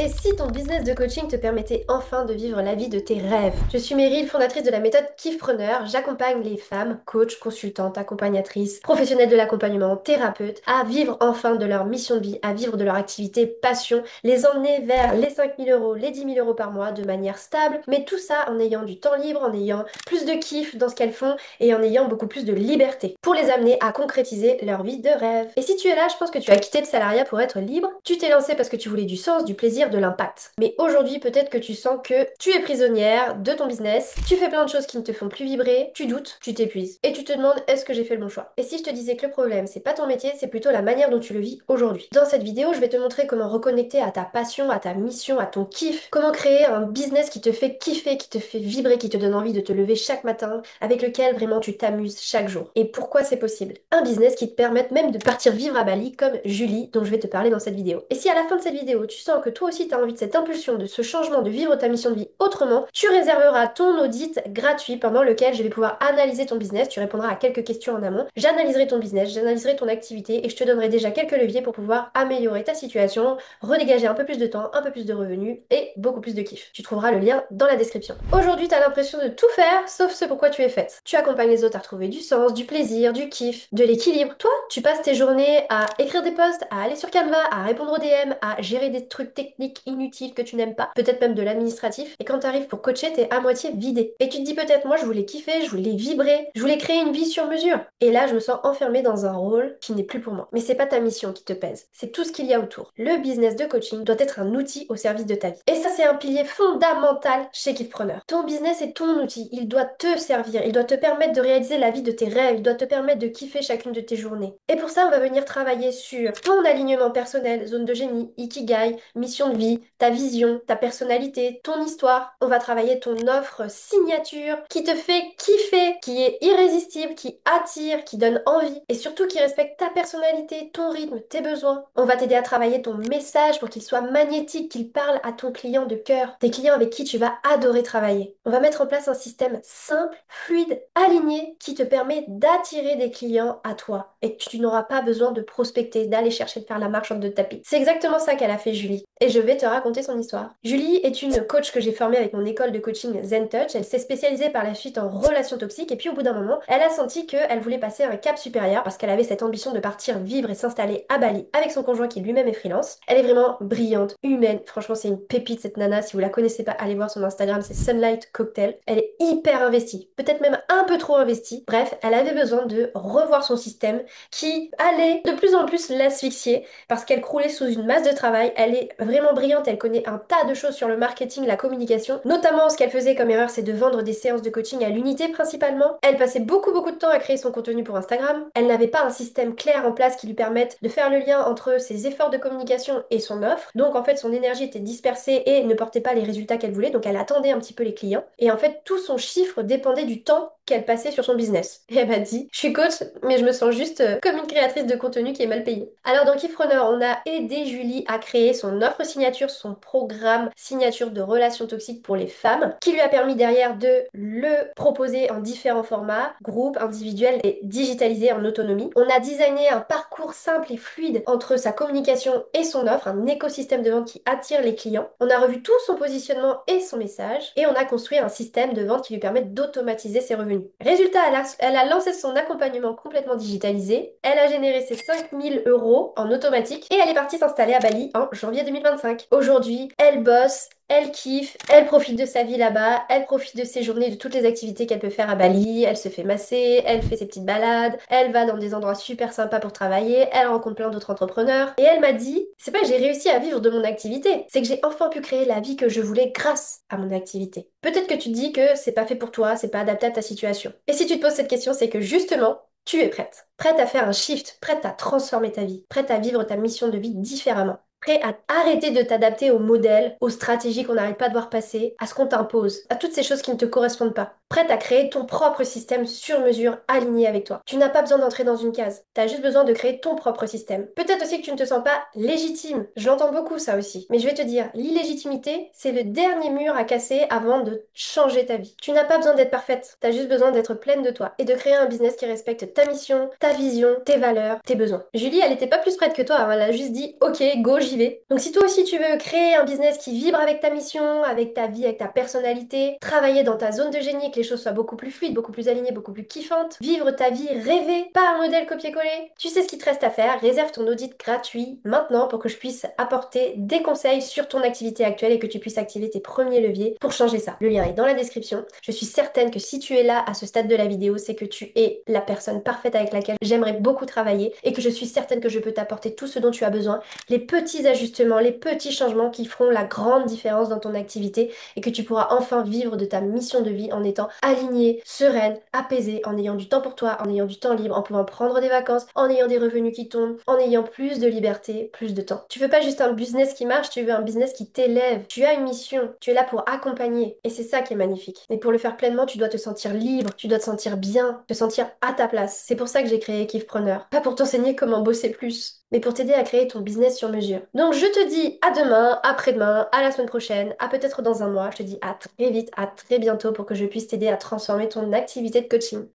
Et si ton business de coaching te permettait enfin de vivre la vie de tes rêves? Je suis Meryl, fondatrice de la méthode Kiffpreneur. J'accompagne les femmes, coachs, consultantes, accompagnatrices, professionnelles de l'accompagnement, thérapeutes, à vivre enfin de leur mission de vie, à vivre de leur activité passion, les emmener vers les 5 000 euros, les 10 000 euros par mois de manière stable, mais tout ça en ayant du temps libre, en ayant plus de kiff dans ce qu'elles font et en ayant beaucoup plus de liberté pour les amener à concrétiser leur vie de rêve. Et si tu es là, je pense que tu as quitté le salariat pour être libre. Tu t'es lancé parce que tu voulais du sens, du plaisir, de l'impact. Mais aujourd'hui, peut-être que tu sens que tu es prisonnière de ton business, tu fais plein de choses qui ne te font plus vibrer, tu doutes, tu t'épuises. Et tu te demandes est-ce que j'ai fait le bon choix? Et si je te disais que le problème, c'est pas ton métier, c'est plutôt la manière dont tu le vis aujourd'hui. Dans cette vidéo, je vais te montrer comment reconnecter à ta passion, à ta mission, à ton kiff, comment créer un business qui te fait kiffer, qui te fait vibrer, qui te donne envie de te lever chaque matin, avec lequel vraiment tu t'amuses chaque jour. Et pourquoi c'est possible? Un business qui te permette même de partir vivre à Bali comme Julie, dont je vais te parler dans cette vidéo. Et si à la fin de cette vidéo, tu sens que toi aussi tu as envie de cette impulsion, de ce changement, de vivre ta mission de vie autrement, tu réserveras ton audit gratuit pendant lequel je vais pouvoir analyser ton business, tu répondras à quelques questions en amont, j'analyserai ton business, j'analyserai ton activité et je te donnerai déjà quelques leviers pour pouvoir améliorer ta situation, redégager un peu plus de temps, un peu plus de revenus et beaucoup plus de kiff. Tu trouveras le lien dans la description. Aujourd'hui, tu as l'impression de tout faire sauf ce pourquoi tu es faite. Tu accompagnes les autres à retrouver du sens, du plaisir, du kiff, de l'équilibre. Toi, tu passes tes journées à écrire des posts, à aller sur Canva, à répondre aux DM, à gérer des trucs techniques inutiles que tu n'aimes pas, peut-être même de l'administratif. Et quand tu arrives pour coacher, t'es à moitié vidé. Et tu te dis peut-être, moi je voulais kiffer, je voulais vibrer, je voulais créer une vie sur mesure. Et là, je me sens enfermée dans un rôle qui n'est plus pour moi. Mais c'est pas ta mission qui te pèse, c'est tout ce qu'il y a autour. Le business de coaching doit être un outil au service de ta vie. Et ça, c'est un pilier fondamental chez Kiffpreneur. Ton business est ton outil, il doit te servir, il doit te permettre de réaliser la vie de tes rêves, il doit te permettre de kiffer chacune de tes journées. Et pour ça, on va venir travailler sur ton alignement personnel, zone de génie, ikigai, mission de vie, ta vision, ta personnalité, ton histoire. On va travailler ton offre signature qui te fait kiffer, qui est irrésistible, qui attire, qui donne envie et surtout qui respecte ta personnalité, ton rythme, tes besoins. On va t'aider à travailler ton message pour qu'il soit magnétique, qu'il parle à ton client de cœur, des clients avec qui tu vas adorer travailler. On va mettre en place un système simple, fluide, aligné qui te permet d'attirer des clients à toi et que tu n'auras pas besoin de prospecter, d'aller chercher de faire la marchande de tapis. C'est exactement ça qu'elle a fait Julie et je vais te raconter son histoire. Julie est une coach que j'ai formée avec mon école de coaching Zen Touch. Elle s'est spécialisée par la suite en relations toxiques et puis au bout d'un moment, elle a senti qu'elle voulait passer un cap supérieur parce qu'elle avait cette ambition de partir vivre et s'installer à Bali avec son conjoint qui lui-même est freelance. Elle est vraiment brillante, humaine. Franchement, c'est une pépite cette nana. Si vous la connaissez pas, allez voir son Instagram, c'est Sunlight Cocktail. Elle est hyper investie, peut-être même un peu trop investie. Bref, elle avait besoin de revoir son système qui allait de plus en plus l'asphyxier parce qu'elle croulait sous une masse de travail. Elle est vraiment brillante, elle connaît un tas de choses sur le marketing, la communication. Notamment, ce qu'elle faisait comme erreur, c'est de vendre des séances de coaching à l'unité principalement. Elle passait beaucoup de temps à créer son contenu pour Instagram. Elle n'avait pas un système clair en place qui lui permette de faire le lien entre ses efforts de communication et son offre. Donc en fait, son énergie était dispersée et ne portait pas les résultats qu'elle voulait. Donc elle attendait un petit peu les clients. Et en fait, tout son chiffre dépendait du temps qu'elle passait sur son business. Et elle m'a dit, je suis coach, mais je me sens juste comme une créatrice de contenu qui est mal payée. Alors dans Kiffpreneur, on a aidé Julie à créer son offre signature, son programme signature de relations toxiques pour les femmes, qui lui a permis derrière de le proposer en différents formats, groupes, individuels et digitalisé en autonomie. On a designé un parcours simple et fluide entre sa communication et son offre, un écosystème de vente qui attire les clients. On a revu tout son positionnement et son message, et on a construit un système de vente qui lui permet d'automatiser ses revenus. Résultat, elle a lancé son accompagnement complètement digitalisé, elle a généré ses 5 000 euros en automatique et elle est partie s'installer à Bali en janvier 2025. Aujourd'hui, elle bosse, elle kiffe, elle profite de sa vie là-bas, elle profite de ses journées, de toutes les activités qu'elle peut faire à Bali, elle se fait masser, elle fait ses petites balades, elle va dans des endroits super sympas pour travailler, elle rencontre plein d'autres entrepreneurs. Et elle m'a dit, c'est pas que j'ai réussi à vivre de mon activité, c'est que j'ai enfin pu créer la vie que je voulais grâce à mon activité. Peut-être que tu te dis que c'est pas fait pour toi, c'est pas adapté à ta situation. Et si tu te poses cette question, c'est que justement, tu es prête. Prête à faire un shift, prête à transformer ta vie, prête à vivre ta mission de vie différemment. Prêt à arrêter de t'adapter aux modèles, aux stratégies qu'on n'arrête pas de voir passer, à ce qu'on t'impose, à toutes ces choses qui ne te correspondent pas. prête à créer ton propre système sur mesure aligné avec toi. Tu n'as pas besoin d'entrer dans une case. Tu as juste besoin de créer ton propre système. Peut-être aussi que tu ne te sens pas légitime. Je l'entends beaucoup ça aussi. Mais je vais te dire, l'illégitimité, c'est le dernier mur à casser avant de changer ta vie. Tu n'as pas besoin d'être parfaite. Tu as juste besoin d'être pleine de toi et de créer un business qui respecte ta mission, ta vision, tes valeurs, tes besoins. Julie, elle n'était pas plus prête que toi, hein. Elle a juste dit OK, go, j'y vais. Donc si toi aussi tu veux créer un business qui vibre avec ta mission, avec ta vie, avec ta personnalité, travailler dans ta zone de génie, que les choses soient beaucoup plus fluides, beaucoup plus alignées, beaucoup plus kiffantes, vivre ta vie rêvée, pas un modèle copier-coller, tu sais ce qu'il te reste à faire, réserve ton audit gratuit maintenant pour que je puisse apporter des conseils sur ton activité actuelle et que tu puisses activer tes premiers leviers pour changer ça. Le lien est dans la description. Je suis certaine que si tu es là à ce stade de la vidéo, c'est que tu es la personne parfaite avec laquelle j'aimerais beaucoup travailler et que je suis certaine que je peux t'apporter tout ce dont tu as besoin, les petits ajustements, les petits changements qui feront la grande différence dans ton activité et que tu pourras enfin vivre de ta mission de vie en étant alignée, sereine, apaisée, en ayant du temps pour toi, en ayant du temps libre, en pouvant prendre des vacances, en ayant des revenus qui tombent, en ayant plus de liberté, plus de temps. Tu veux pas juste un business qui marche, tu veux un business qui t'élève. Tu as une mission, tu es là pour accompagner et c'est ça qui est magnifique. Mais pour le faire pleinement, tu dois te sentir libre, tu dois te sentir bien, te sentir à ta place. C'est pour ça que j'ai créé Kifpreneur. Pas pour t'enseigner comment bosser plus, mais pour t'aider à créer ton business sur mesure. Donc je te dis à demain, après-demain, à la semaine prochaine, à peut-être dans un mois. Je te dis à très vite, à très bientôt pour que je puisse t'aider à transformer ton activité de coaching.